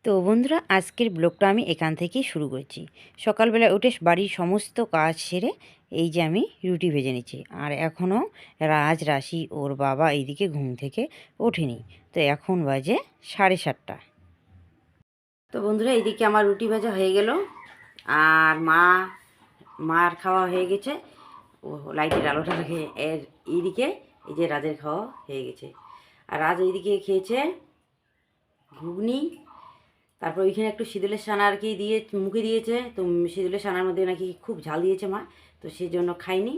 তো বন্ধুরা, আজকের ব্লগটা আমি এখান থেকেই শুরু করছি। সকালবেলা উঠে বাড়ির সমস্ত কাজ সেরে এই যে আমি রুটি ভেজে নিচ্ছি। আর এখনও রাশি ওর বাবা এইদিকে ঘুম থেকে ওঠেনি। তো এখন বাজে 7:30। তো বন্ধুরা, এইদিকে আমার রুটি ভাজা হয়ে গেল। আর মার খাওয়া হয়ে গেছে। ও লাইটের আলোটা রেখে এইদিকে এই যে রাজের খাওয়া হয়ে গেছে। আর রাজ এইদিকে খেয়েছে ঘুগনি। তারপর ওইখানে একটু সিঁদুলের সানা আর কি দিয়ে মুখে দিয়েছে। তো সিঁদুলের সানার মধ্যে নাকি খুব ঝাল দিয়েছে মা, তো সেই জন্য খাইনি।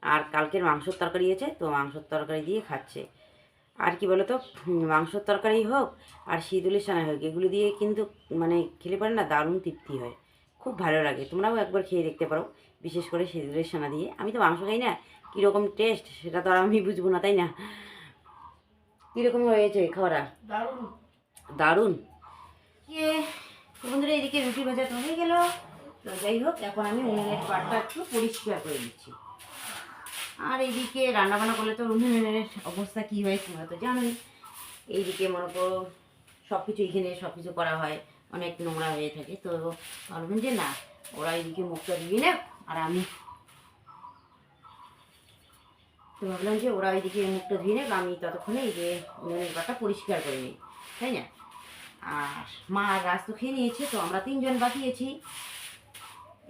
আর কালকের মাংসর তরকারি আছে, তো মাংসর তরকারি দিয়ে খাচ্ছে। আর কি বলো তো, মাংসর তরকারি হোক আর সিঁদুলের সানা হোক, এগুলো দিয়ে কিন্তু মানে খেলে পারে না, দারুণ তৃপ্তি হয়, খুব ভালো লাগে। তোমরাও একবার খেয়ে দেখতে পারো, বিশেষ করে সিঁদুলের সানা দিয়ে। আমি তো মাংস খাই না, কীরকম টেস্ট সেটা তো আর আমি বুঝবো না, তাই না? কীরকম হয়েছে খাওয়াটা? দারুণ দারুণ। বন্ধুরা, এদিকে রুটি ভাজা তো হয়ে গেল। তো যাই হোক, এখন আমি উনুনের পাটটা একটু পরিষ্কার করে দিচ্ছি। আর এইদিকে রান্নাবান্না করলে তো উনুনের অবস্থা কী হয় তোমরা তো জানোই। এইদিকে মনে করো সব কিছু এখানে সব কিছু করা হয়, অনেক নোংরা হয়ে থাকে। তো ভাববেন যে না, ওরা এইদিকে মুখটা দিয়ে না, আর আমি তো ভাবলাম যে ওরা এইদিকে মুখটা ধুয়ে নেব, আমি ততক্ষণে এই যে উনুনের পাটটা পরিষ্কার করে নিই, তাই না? আর মা আর রাজ তো খেয়ে নিয়েছে, তো আমরা তিনজন বাকি আছি।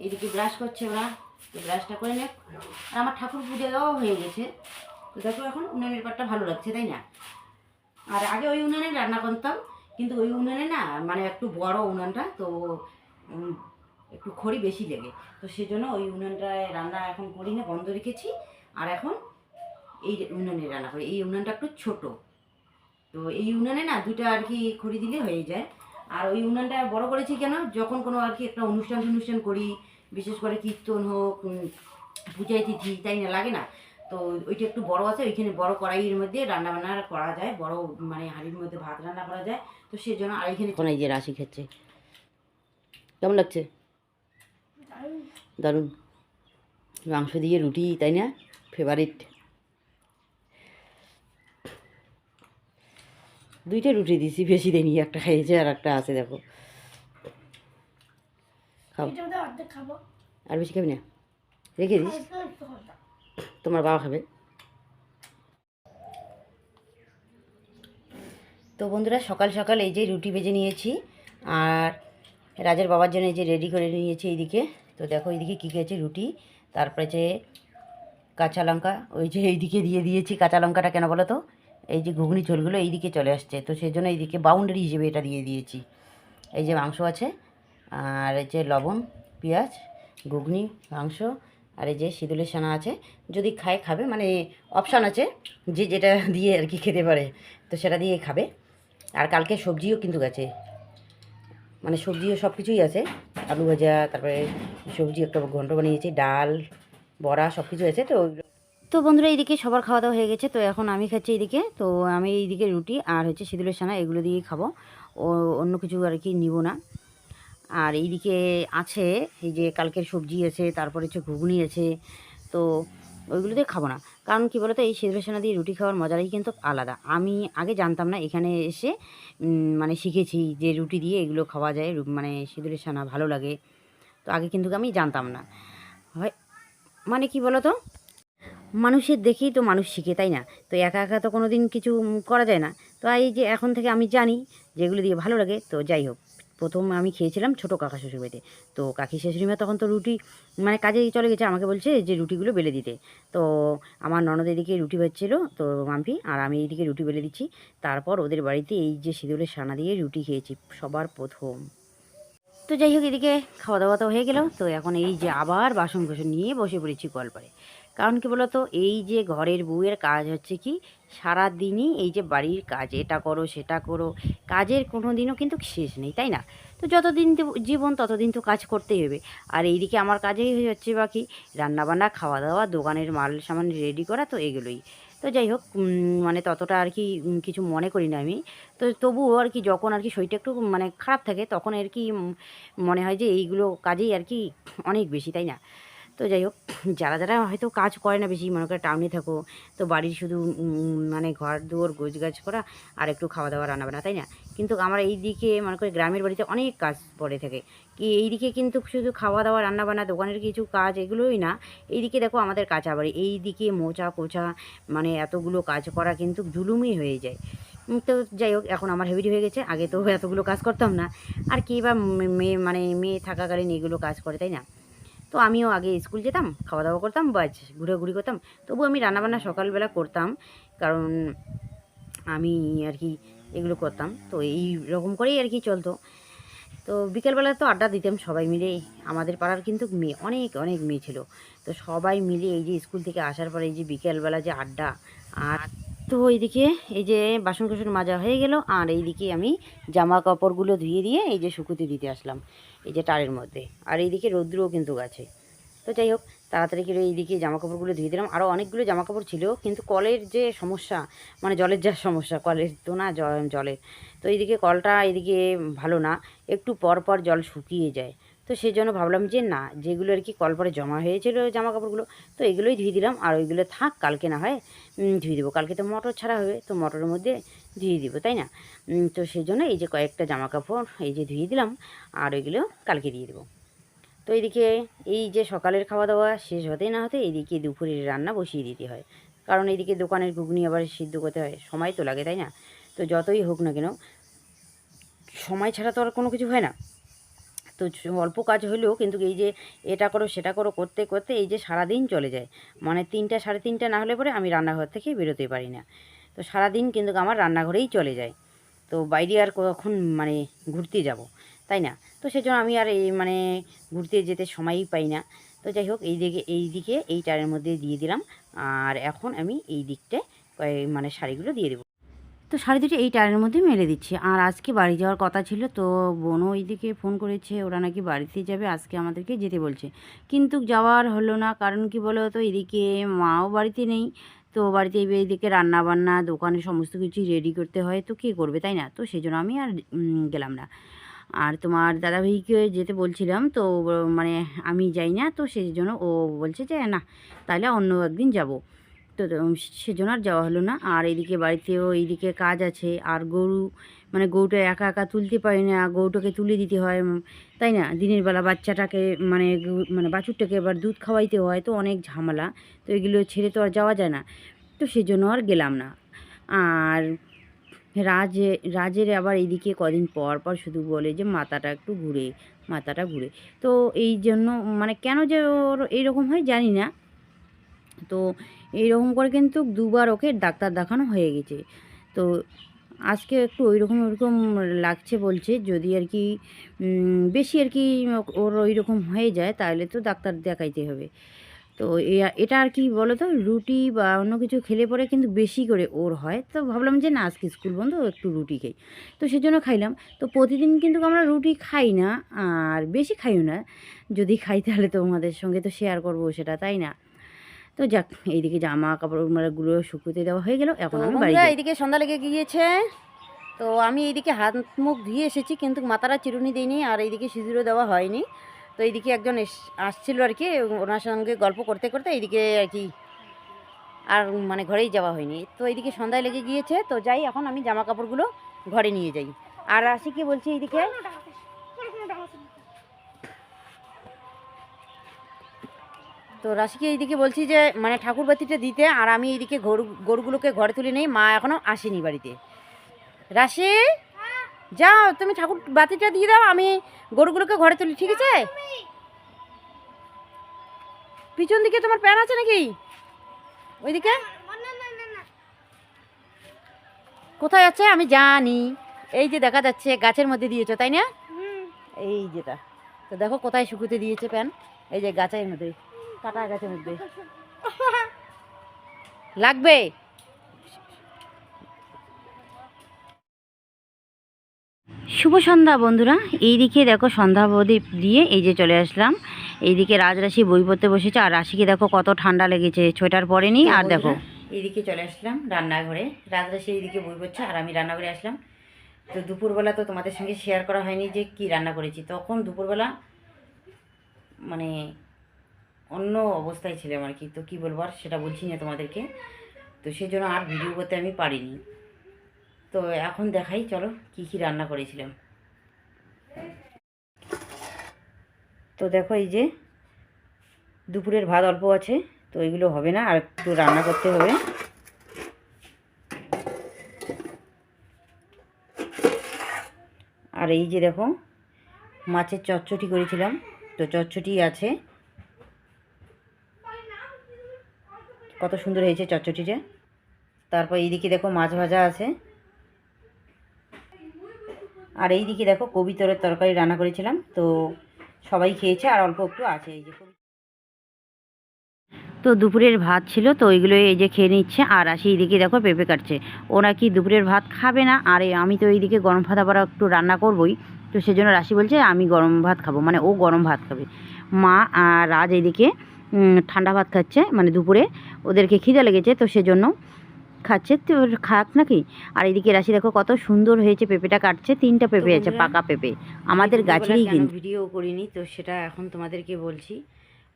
এদিকে ব্রাশ করছে ওরা, তো ব্রাশটা করে নেক। আর আমার ঠাকুর পুজো দেওয়াও হয়ে গেছে। তো দেখো এখন উনুনের পাটটা ভালো লাগছে, তাই না? আর আগে ওই উনুনে রান্না করতাম, কিন্তু ওই উনুনে না মানে একটু বড় উনুনটা, তো একটু খড়ি বেশি লেগে, তো সেজন্য ওই উনুনটায় রান্না এখন করি না, বন্ধ রেখেছি। আর এখন এই উনুনে রান্না করি। এই উনুনটা একটু ছোট, তো এই উনুনে না দুটো আর কি খড়ি দিলে হয়ে যায়। আর ওই উনুনটা বড় করেছি কেন, যখন কোনো আর কি একটা অনুষ্ঠান করি, বিশেষ করে কীর্তন হোক, পূজায় তিথি, তাই না, লাগে না? তো ওইটা একটু বড় আছে, ওইখানে বড় কড়াইয়ের মধ্যে রান্না বান্না করা যায়, বড় মানে হাঁড়ির মধ্যে ভাত রান্না করা যায়। তো সেই জন্য আর এইখানে কোনো এই যে রাশি খাচ্ছে। কেমন লাগছে? দারুণ। মাংস দিয়ে রুটি, তাই না? ফেভারিট। দুইটা রুটি দিছি, বেশি দেয়নি, একটা খাইয়েছে আর একটা আছে, দেখো। খাও, আর বেশি খাবি না, রেখে দিস, তোমার বাবা খাবে। তো বন্ধুরা, সকাল সকাল এই যে রুটি ভেজে নিয়েছি, আর রাজের বাবার জন্য এই যে রেডি করে নিয়েছি এইদিকে। তো দেখো এইদিকে কী খেয়েছে, রুটি, তারপরে যে কাঁচা লঙ্কা, ওই যে এইদিকে দিয়ে দিয়েছি। কাঁচা লঙ্কাটা কেন বলো তো, এই যে ঘুগনি ঝোলগুলো এইদিকে চলে আসছে, তো সেই জন্য এইদিকে বাউন্ডারি হিসেবে এটা দিয়ে দিয়েছি। এই যে মাংস আছে, আর এই যে লবণ, পেঁয়াজ, ঘুগনি, মাংস, আর এই যে সিঁদুলের সানা আছে। যদি খায় খাবে, মানে অপশান আছে, যে যেটা দিয়ে আর কি খেতে পারে, তো সেটা দিয়ে খাবে। আর কালকে সবজিও কিন্তু গেছে, মানে সবজিও সব কিছুই আছে, আলু ভাজা, তারপরে সবজি একটা ঘন্ট বানিয়েছি, ডাল, বড়া, সব কিছু আছে। তো বন্ধুরা, এইদিকে সবার খাওয়া দাওয়া হয়ে গেছে। তো এখন আমি খাচ্ছি এইদিকে। তো আমি এইদিকে রুটি আর হচ্ছে সিঁদুলের সানা, এগুলো দিয়েই খাবো, ও অন্য কিছু আর কি নিব না। আর এইদিকে আছে এই যে কালকের সবজি আছে, তারপরে হচ্ছে ঘুগনি আছে। তো ওইগুলো দিয়ে খাবো না, কারণ কী বলো তো, এই সিঁদুরের সানা দিয়ে রুটি খাওয়ার মজাটাই কিন্তু আলাদা। আমি আগে জানতাম না, এখানে এসে মানে শিখেছি যে রুটি দিয়ে এগুলো খাওয়া যায়, মানে সিঁদুরের সানা ভালো লাগে। তো আগে কিন্তু আমি জানতাম না। হয় মানে কি বলো তো, মানুষের দেখেই তো মানুষ শিখে, তাই না? তো একা একা তো কোনো দিন কিছু করা যায় না। তো এই যে এখন থেকে আমি জানি যেগুলো দিয়ে ভালো লাগে। তো যাই হোক, প্রথম আমি খেয়েছিলাম ছোটো কাকা শ্বশুরবাড়িতে। তো কাকি শাশুড়িমা তখন তো রুটি মানে কাজেই চলে গেছে, আমাকে বলছে যে রুটিগুলো বেলে দিতে। তো আমার ননদ এদিকে রুটি ভাজছিল, তো মাম্পি, আর আমি এইদিকে রুটি বেলে দিচ্ছি। তারপর ওদের বাড়িতে এই যে সিঁদুরের সানা দিয়ে রুটি খেয়েছি সবার প্রথম। তো যাই হোক, এদিকে খাওয়া দাওয়া তো হয়ে গেল। তো এখন এই যে আবার বাসন কোসন নিয়ে বসে পড়েছি কলপারে। কারণ কি বলতো, এই যে ঘরের বউয়ের কাজ হচ্ছে কি, সারাদিনই এই যে বাড়ির কাজ, এটা করো সেটা করো, কাজের কোনো দিনও কিন্তু শেষ নেই, তাই না? তো যতদিন জীবন ততদিন তো কাজ করতেই হবে। আর এইদিকে আমার কাজেই হচ্ছে বাকি রান্নাবান্না, খাওয়া দাওয়া, দোকানের মাল সামান রেডি করা, তো এগুলোই। তো যাই হোক, মানে ততটা আর কি কিছু মনে করি না আমি। তো তবুও আর কি যখন আর কি শরীরটা একটু মানে খারাপ থাকে, তখন আর কি মনে হয় যে এইগুলো কাজেই আর কি অনেক বেশি, তাই না? তো যাই হোক, যারা যারা হয়তো কাজ করে না বেশি, মনে করে টাউনে থাকো, তো বাড়ির শুধু মানে ঘর দুয়ার গোছগাছ করা আর একটু খাওয়া দাওয়া রান্নাবান্না, তাই না? কিন্তু আমার এই দিকে মনে করি গ্রামের বাড়িতে অনেক কাজ পড়ে থাকে, কি এই দিকে কিন্তু শুধু খাওয়া দাওয়া রান্নাবান্না দোকানের কিছু কাজ এগুলোই না, এই দিকে দেখো আমাদের কাঁচা বাড়ি, এই দিকে মোচা কোচা মানে এতগুলো কাজ করা কিন্তু জুলুমই হয়ে যায়। তো যাই হোক, এখন আমার হেবিট হয়ে গেছে, আগে তো এতগুলো কাজ করতাম না, আর কী বা মেয়ে থাকাকালীন এগুলো কাজ করে, তাই না? তো আমিও আগে স্কুল যেতাম, খাওয়া দাওয়া করতাম, বাস ঘুরি করতাম, তবু আমি রান্নাবান্না সকালবেলা করতাম, কারণ আমি আর কি এগুলো করতাম, তো এই রকম করেই আর কি চলতো। তো বিকেলবেলা তো আড্ডা দিতাম সবাই মিলে, আমাদের পাড়ার কিন্তু মেয়ে অনেক অনেক মেয়ে ছিল, তো সবাই মিলে এই যে স্কুল থেকে আসার পরে এই যে বিকেলবেলা যে আড্ডা। আর তো এইদিকে এই যে বাসন কোসন মাজা হয়ে গেল, আর এইদিকে আমি জামা কাপড়গুলো ধুয়ে দিয়ে এই যে শুকুতে দিতে আসলাম এই যে টারের মধ্যে, আর এইদিকে রৌদ্রও কিন্তু গাছে। তো যাই হোক, তাড়াতাড়ি করে এইদিকে জামা কাপড়গুলো ধুয়ে দিলাম, আরও অনেকগুলো জামা কাপড় ছিল, কিন্তু কলের যে সমস্যা, মানে জলের যা সমস্যা, কলের তো না জলের, তো এইদিকে কলটা এদিকে ভালো না, একটু পর পর জল শুকিয়ে যায়, তো সেই জন্য ভাবলাম যে না, যেগুলো আর কি কল পরে জমা হয়েছিল জামা কাপড়গুলো, তো এগুলোই ধুয়ে দিলাম, আর ওইগুলো থাক, কালকে না হয় ধুয়ে দেবো, কালকে তো মোটর ছাড়া হবে, তো মোটরের মধ্যে ধুয়ে দিব, তাই না? তো সেই জন্য এই যে কয়েকটা জামা কাপড় এই যে ধুয়ে দিলাম, আর ওইগুলো কালকে দিয়ে দেবো। তো এইদিকে এই যে সকালের খাওয়া দাওয়া শেষ হতে না হতে এইদিকে দুপুরের রান্না বসিয়ে দিতে হয়, কারণ এইদিকে দোকানের ঘুগনি আবার সিদ্ধ করতে হয়, সময় তো লাগে, তাই না? তো যতই হোক না কেন, সময় ছাড়া তো আর কোনো কিছু হয় না। তো অল্প কাজ হলেও কিন্তু এই যে এটা করো সেটা করো করতে করতে এই যে সারাদিন চলে যায়, মানে 3টা 3:30 না হলে পরে আমি রান্নাঘর থেকে বেরোতে পারি না, তো সারাদিন কিন্তু আমার রান্নাঘরেই চলে যায়, তো বাইরে আর কখন মানে ঘুরতে যাব, তাই না? তো সেজন্য আমি আর এই মানে ঘুরতে যেতে সময়ই পাই না। তো যাই হোক, এই দিকে এই টারের মধ্যে দিয়ে দিলাম, আর এখন আমি এই দিকটায় মানে শাড়িগুলো দিয়ে দেবো। তো শাড়ি দুটো এই টারের মধ্যে মেলে দিচ্ছি, আর আজকে বাড়ি যাওয়ার কথা ছিল, তো বোনও এইদিকে ফোন করেছে, ওরা নাকি বাড়িতে যাবে, আজকে আমাদেরকে যেতে বলছে, কিন্তু যাওয়ার হলো না, কারণ কি বলো তো, এদিকে মাও বাড়িতে নেই, তো বাড়িতে এইদিকে রান্না বান্না দোকানে সমস্ত কিছু রেডি করতে হয়, তো কী করবে, তাই না? তো সেই জন্য আমি আর গেলাম না। আর তোমার দাদাভাইকে যেতে বলছিলাম, তো মানে আমি যাই না, তো সেই জন্য ও বলছে যে না, তাহলে অন্য একদিন যাব, তো সেজন্য আর যাওয়া হলো না। আর এদিকে বাড়িতেও এইদিকে কাজ আছে, আর গরু মানে গরুটা একা একা তুলতে পারি না, গরুটাকে তুলে দিতে হয়, তাই না? দিনের বেলা বাচ্চাটাকে মানে মানে বাছুরটাকে এবার দুধ খাওয়াইতে হয়, তো অনেক ঝামেলা, তো এগুলো ছেড়ে তো আর যাওয়া যায় না, তো সেজন্য আর গেলাম না। আর রাজের আবার এইদিকে কদিন পর পর শুধু বলে যে মাথাটা ঘুরে, তো এই জন্য মানে কেন যে ওর এইরকম হয় জানি না, তো এইরকম করে কিন্তু 2বার ওকে ডাক্তার দেখানো হয়ে গেছে, তো আজকে একটু ওইরকম লাগছে, বলছে যদি আর কি বেশি আর কি ওর ওইরকম হয়ে যায় তাহলে তো ডাক্তার দেখাইতে হবে। তো এটা আর কি বলো তো, রুটি বা অন্য কিছু খেলে পরে কিন্তু বেশি করে ওর হয়, তো ভাবলাম যে না, আজকে স্কুল বন্ধ, একটু রুটি খাই, তো সেজন্য খাইলাম। তো প্রতিদিন কিন্তু আমরা রুটি খাই না, আর বেশি খাইও না, যদি খাই তাহলে তোমাদের সঙ্গে তো শেয়ার করবো সেটা, তাই না? তো যাক, এইদিকে জামা কাপড়গুলো শুকোতে দেওয়া হয়ে গেল, এখন আমি বাড়ি যাই। এইদিকে সন্ধ্যা লেগে গিয়েছে, তো আমি এইদিকে হাত মুখ ধুয়ে এসেছি, কিন্তু মাথাটা চিরুনি দিইনি, আর এইদিকে সিঁদুরও দেওয়া হয়নি। তো এইদিকে একজন আসছিল আর কি, ওনার সঙ্গে গল্প করতে করতে এইদিকে আর কি আর মানে ঘরেই যাওয়া হয়নি। তো এইদিকে সন্ধ্যায় লেগে গিয়েছে, তো যাই, এখন আমি জামা কাপড়গুলো ঘরে নিয়ে যাই। আর আসি কি বলছি, এইদিকে তো রাশিকে এইদিকে বলছি যে মানে ঠাকুর বাতিটা দিতে, আর আমি এইদিকে গরুগুলোকে ঘরে তুলে নেই, মা এখনও আসেনি বাড়িতে। রাশি, যাও তুমি ঠাকুর বাতিটা দিয়ে দাও, আমি গরুগুলোকে ঘরে তুলি, ঠিক আছে? পিছন দিকে তোমার প্যান আছে নাকি? ওইদিকে কোথায় আছে আমি জানি, এই যে দেখা যাচ্ছে গাছের মধ্যে দিয়েছো, তাই না? এই যেটা, তো দেখো কোথায় শুকুতে দিয়েছে প্যান, এই যে গাছের মধ্যে, কাটা গাছের মধ্যে লাগবে। শুভ সন্ধ্যা বন্ধুরা, এইদিকে দেখো সন্ধ্যা প্রদীপ দিয়ে এই যে চলে আসলাম, এইদিকে রাজরাশি বই পড়তে বসেছে, আর রাশিকে দেখো কত ঠান্ডা লেগেছে, সোয়েটার পরেনি। আর দেখো এইদিকে চলে আসলাম রান্নাঘরে, রাজরাশি এইদিকে বই পড়ছে, আর আমি রান্নাঘরে আসলাম। তো দুপুরবেলা তো তোমাদের সঙ্গে শেয়ার করা হয়নি যে কি রান্না করেছি, তখন দুপুরবেলা মানে অন্য অবস্থায় ছিলাম আর কি, তো কী বলবো আর সেটা বলছি না তোমাদেরকে, তো সেই জন্য আর ভিডিও করতে আমি পারিনি। তো এখন দেখাই, চলো কি কি রান্না করেছিলাম। তো দেখো এই যে দুপুরের ভাত অল্প আছে, তো এগুলো হবে না, আর একটু রান্না করতে হবে। আর এই যে দেখো মাছের চচ্চড়ি করেছিলাম, তো চচ্চড়ি আছে, কত সুন্দর হয়েছে চচ্চড়িটা। তারপর এইদিকে দেখো মাছ ভাজা আছে, আর এইদিকে দেখো কবিতরের তরকারি রান্না করেছিলাম, তো সবাই খেয়েছে আর অল্প একটু আছে। এই যে তো দুপুরের ভাত ছিল, তো ওইগুলো এই যে খেয়ে নিচ্ছে, আর আসি এইদিকে দেখো পেঁপে কাটছে। ও নাকি দুপুরের ভাত খাবে না, আর আমি তো এইদিকে গরম ভাত আবার একটু রান্না করবই, তো সেজন্য রাশি বলছে আমি গরম ভাত খাবো, মানে ও গরম ভাত খাবে। মা আর রাজ এইদিকে ঠান্ডা ভাত খাচ্ছে, মানে দুপুরে ওদেরকে খিদে লেগেছে, তো সেজন্য খাচ্ছে, তো খাক নাকি। আর এদিকে রাশি দেখো কত সুন্দর হয়েছে, পেঁপেটা কাটছে, 3টা পেঁপে আছে, পাকা পেঁপে, আমাদের গাছেরই। কিন্তু ভিডিও করিনি, তো সেটা এখন তোমাদেরকে বলছি,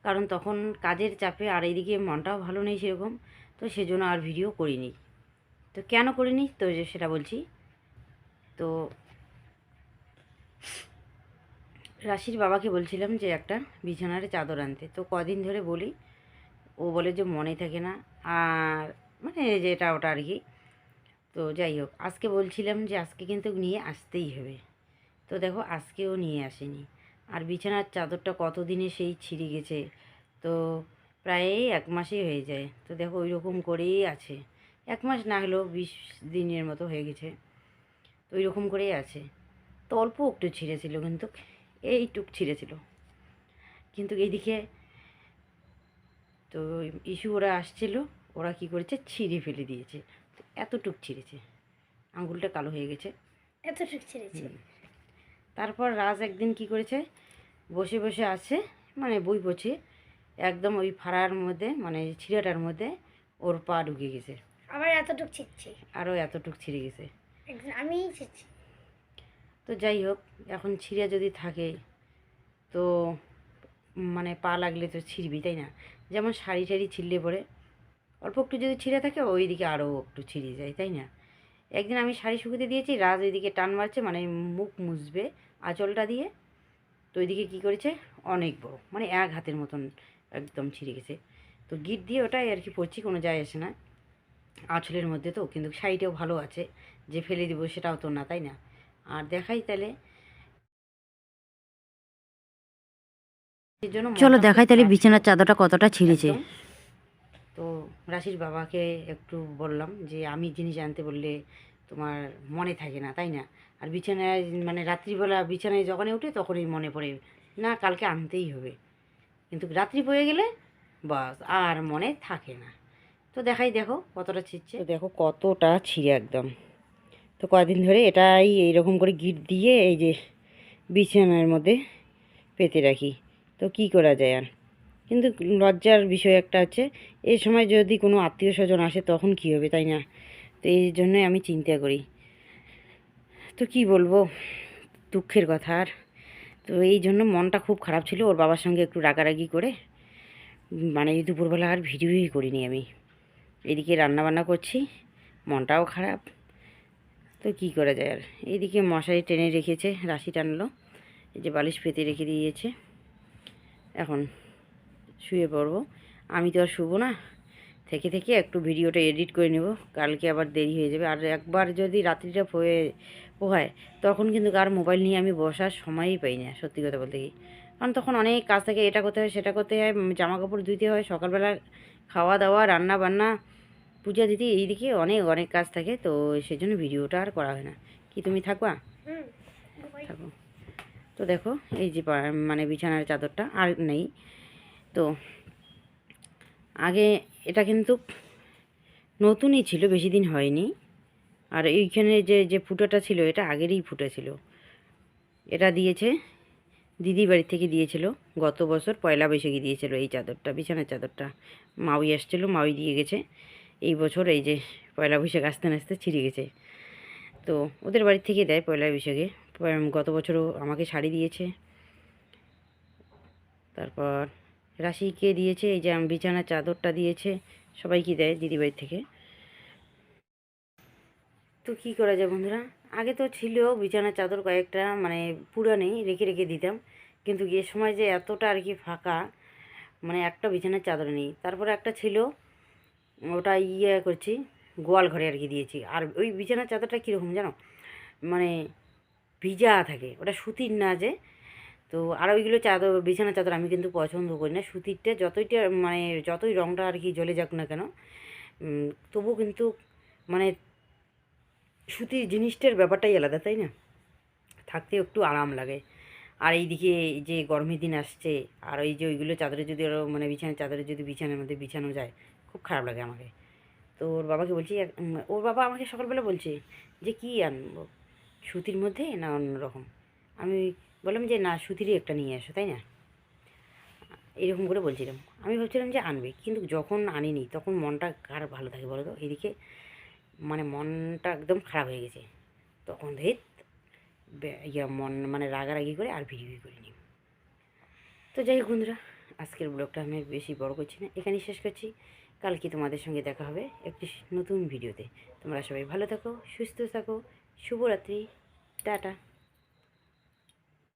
কারণ তখন কাজের চাপে আর এইদিকে মনটাও ভালো নেই সেরকম, তো সেজন্য আর ভিডিও করিনি। তো কেন করিনি তো সেটা বলছি। তো রাশির বাবাকে বলছিলাম যে একটা বিছানার চাদর আনতে, তো কদিন ধরে বলি, ও বলে যে মনে থাকে না, আর মানে যেটা ওটা আর কি। তো যাই হোক, আজকে বলছিলাম যে আজকে কিন্তু নিয়ে আসতেই হবে, তো দেখো আজকেও নিয়ে আসেনি। আর বিছানার চাদরটা কতদিনে সেই ছিঁড়ে গেছে, তো প্রায় 1 মাসই হয়ে যায়, তো দেখো ওই রকম করেই আছে। 1 মাস না হলেও 20 দিনের মতো হয়ে গেছে, তো ওই রকম করেই আছে। তো অল্প একটু ছিঁড়েছিল, কিন্তু এইটুক ছিঁড়েছিল, কিন্তু এইদিকে তো ইস্যু ওরা আসছিল, ওরা কি করেছে ছিঁড়ে ফেলে দিয়েছে, তো এতটুক ছিঁড়েছে, আঙুলটা কালো হয়ে গেছে, এতটুক ছিঁড়েছে। তারপর রাজ একদিন কি করেছে, বসে বসে আছে, মানে বই পড়ছে, একদম ওই ফাড়ার মধ্যে, মানে ছিঁড়াটার মধ্যে ওর পা ঢুকে গেছে, আবার এতটুক ছিঁড়ছে, আরও এতটুক ছিঁড়ে গেছে। আমিই ছিঁড়ছি। তো যাই হোক, এখন ছিঁড়ে যদি থাকে, তো মানে পা লাগলে তো ছিঁড়বি, তাই না? যেমন শাড়ি টাড়ি ছিঁড়লে পরে অল্প একটু যদি ছিঁড়ে থাকে, ওই দিকে আরও একটু ছিঁড়ে যায়, তাই না? একদিন আমি শাড়ি শুকোতে দিয়েছি, রাজ ওইদিকে টান মারছে, মানে মুখ মুছবে আঁচলটা দিয়ে, তো ওইদিকে কী করেছে, অনেক বড়, মানে 1 হাতের মতন একদম ছিঁড়ে গেছে। তো গিট দিয়ে ওটাই আর কি পরছি, কোনো যায় আসে না, আঁচলের মধ্যে তো, কিন্তু শাড়িটাও ভালো আছে, যে ফেলে দিব সেটাও তো না, তাই না? আর দেখাই তাহলে, এর জন্য চলো দেখাই তাহলে বিছানার চাদরটা কতটা ছিঁড়েছে। তো রাশির বাবাকে একটু বললাম যে আমি জিনিস আনতে বললে তোমার মনে থাকে না, তাই না? আর বিছানায় মানে রাত্রিবেলা বিছানায় যখনই উঠে তখনই মনে পড়ে, না কালকে আনতেই হবে, কিন্তু রাত্রি পড়ে গেলে বাস আর মনে থাকে না। তো দেখাই দেখো কতটা ছিঁড়ছে, তো দেখো কতটা ছিঁড়ে একদম। তো কদিন ধরে এটাই এইরকম করে গিট দিয়ে এই যে বিছানার মধ্যে পেতে রাখি, তো কি করা যায় আর। কিন্তু লজ্জার বিষয় একটা হচ্ছে, এই সময় যদি কোনো আত্মীয় স্বজন আসে তখন কি হবে, তাই না? তো এই জন্যই আমি চিন্তা করি, তো কি বলবো, দুঃখের কথা। আর তো এই জন্য মনটা খুব খারাপ ছিল, ওর বাবার সঙ্গে একটু রাগারাগি করে মানে এই দুপুরবেলা আর ভিডিওই করিনি আমি। এদিকে রান্নাবান্না করছি, মনটাও খারাপ, তো কি করা যায় আর। এইদিকে মশারি টেনে রেখেছে, রাশি টানলো, এই যে বালিশ পেতে রেখে দিয়েছে, এখন শুয়ে পড়বো। আমি তো আর শুবো না, থেকে থেকে একটু ভিডিওটা এডিট করে নেব, কালকে আবার দেরি হয়ে যাবে। আর একবার যদি রাত্রিটা পোহায়, তখন কিন্তু আর মোবাইল নিয়ে আমি বসার সময়ই পাই না, সত্যি কথা বলতে কি। কারণ তখন অনেক কাজ থাকে, এটা করতে হয় সেটা করতে হয়, জামা কাপড় ধুতে হয়, সকালবেলা খাওয়া দাওয়া রান্না বান্না পূজা দিতে, এইদিকে অনেক অনেক কাজ থাকে, তো সেজন্য ভিডিওটা আর করা হয় না। কি তুমি থাকবা? থাকো। তো দেখো এই যে মানে বিছানার চাদরটা আর নেই, তো আগে এটা কিন্তু নতুনই ছিল, বেশি দিন হয়নি। আর এইখানে যে যে ফুটোটা ছিল, এটা আগেরই ফুটো ছিল, এটা দিয়েছে দিদি বাড়ি থেকে দিয়েছিল, গত বছর পয়লা বৈশাখে দিয়েছিল এই চাদরটা, বিছানার চাদরটা। মাউই আসছিলো, মাউই দিয়ে গেছে। এই বছর এই যে পয়লা বৈশাখ আসতে আসতে ছিঁড়ে গেছে, তো ওদের বাড়ি থেকে দেয় পয়লা বৈশাখে। গত বছরও আমাকে শাড়ি দিয়েছে, তারপর রাশিকে দিয়েছে, এই যে বিছানার চাদরটা দিয়েছে, সবাইকে দেয় দিদি বাড়ি থেকে। তো কী করা যায় বন্ধুরা, আগে তো ছিল বিছানার চাদর কয়েকটা, মানে পুরানি রেখে রেখে দিতাম, কিন্তু এ সময় যে এতটা আর কি ফাঁকা, মানে একটা বিছানার চাদর নেই। তারপরে একটা ছিল, ওটা করছি, গোয়াল ঘরে আর কি দিয়েছি। আর ওই বিছানার চাদরটা কীরকম জানো, মানে ভিজা থাকে, ওটা সুতির না যে। তো আর ওইগুলো চাদর, বিছানার চাদর আমি কিন্তু পছন্দ করি না সুতিরটা, যতইটা মানে যতই রঙটা আর কি জ্বলে যাক না কেন, তবু কিন্তু মানে সুতির জিনিসটার ব্যাপারটাই আলাদা, তাই না? থাকতে একটু আরাম লাগে। আর এইদিকে এই যে গরমের দিন আসছে, আর ওই যে ওইগুলো চাদরে যদি আরও মানে বিছানার চাদরে যদি বিছানার মধ্যে বিছানো যায়, খুব খারাপ লাগে আমাকে। তো ওর বাবাকে বলছি, ওর বাবা আমাকে সকালবেলা বলছে যে কী আনবো, সুতির মধ্যে না অন্য রকম। আমি বললাম যে না, সুতিরই একটা নিয়ে আসো, তাই না? এরকম করে বলছিলাম। আমি ভাবছিলাম যে আনবে, কিন্তু যখন আনিনি তখন মনটা কার ভালো থাকে বলো তো? এদিকে মানে মনটা একদম খারাপ হয়ে গেছে। তখন ধেত মন মানে রাগারাগি করে আর ভিডিও করিনি। তো যাই হোক বন্ধুরা, আজকের ব্লগটা আমি আর বেশি বড় করছি না, এখানেই শেষ করছি। কালকে তোমাদের সঙ্গে দেখা হবে একটি নতুন ভিডিওতে। তোমরা সবাই ভালো থাকো, সুস্থ থাকো। শুভরাত্রি, টাটা।